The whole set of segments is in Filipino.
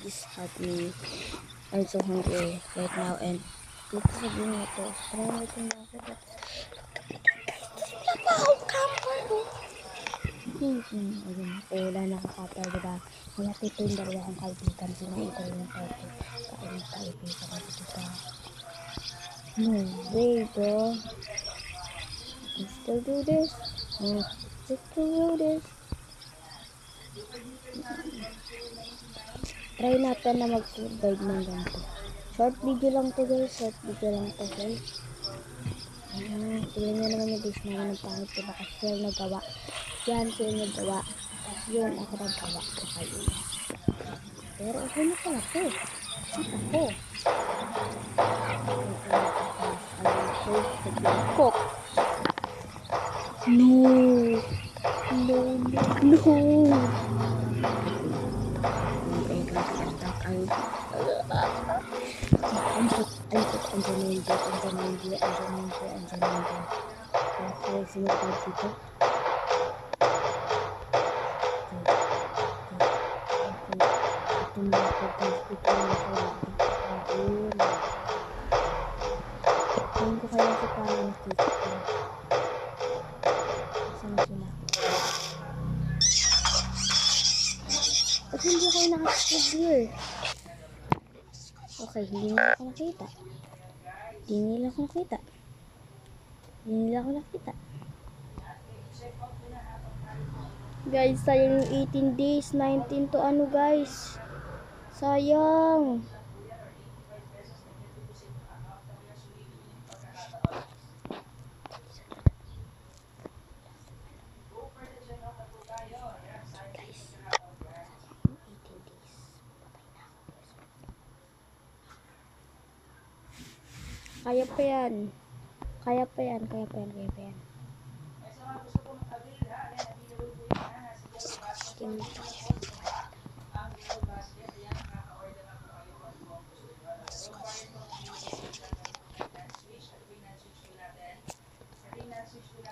please help me. I'm so hungry right now and dito sa game na to. Parang ito na ako. Wala pa akong camper ko. Ayun. Wala nakakapal, diba? Malapit ito yung dalawa kong kaibigan. Sinain ko yung party. Kakain kaibigan ako dito. No way, bro. Let's still do this. Let's still do this. Try natin na mag-survive ng ganito. Short video lang to guys. Short video lang to guys. Tignan nyo naman yung base namin ng pangit. Diba kasi sila nagawa. Yan sila nagawa. Tapos yun ako nagawa. Okay. Pero okay na pala to. Ako. Cook. No. No. Sinipag dito. Tingin ko kaya si parang nakita ko. Saan sila? Ba't hindi ako nakasubscribe? Okay, hindi nila ako nakita. Hindi nila ako nakita. Guys, sayang yung 18 days. 19 to ano guys. Sayang. Kaya pa yan.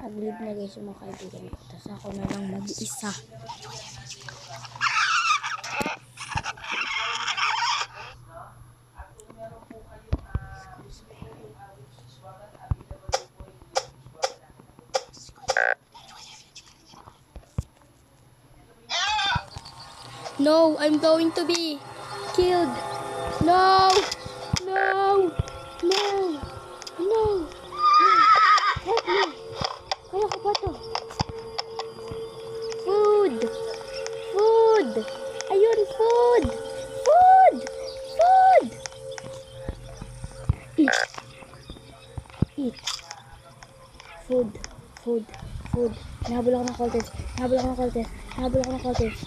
Nag-leave na guys yung mga kaibigan ko. Tapos ako na lang mag-isa. No, I'm going to be killed. No. Help me. Kaya ko ba to? Food. Ayun, food. Eat. Food. Nahabol ako ng cultist.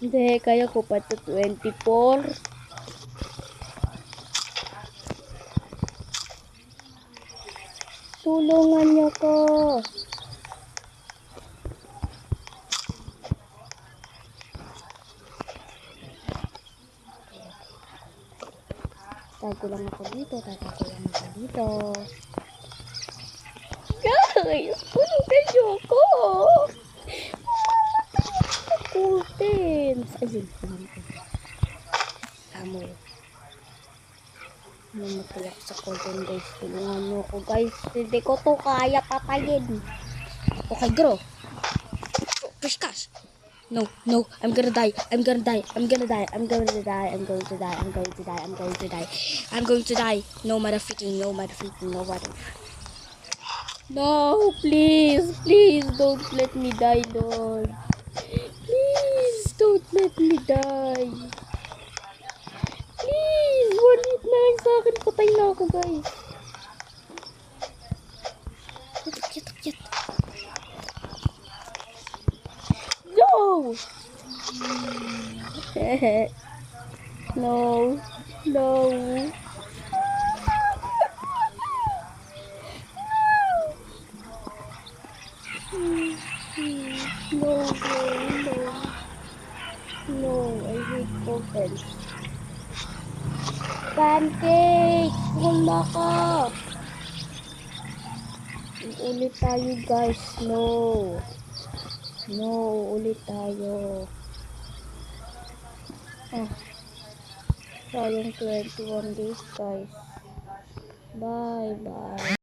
Hindi, kaya ko pa to 24. Tulungan niyo ko. Tago lang ako dito. Guys, tulungan niyo ko. Kultins. Ayun. Amoy. Mamatay ako sa kultin guys. Tulungan nyo ako guys. Hindi ko to kaya patayin. Okay, grow. Pushkas. No. I'm gonna die. No matter freaking. No, please don't let me die, Lord. Please don't let me die. Please, 1 hit na lang sa akin. Patay na ako, guys. Kit. No! No. No, I hate Coffin. Pancake! Wala ka! Ulit tayo guys. No. No, ulit tayo. Ah, sayang 21 days guys. Bye bye.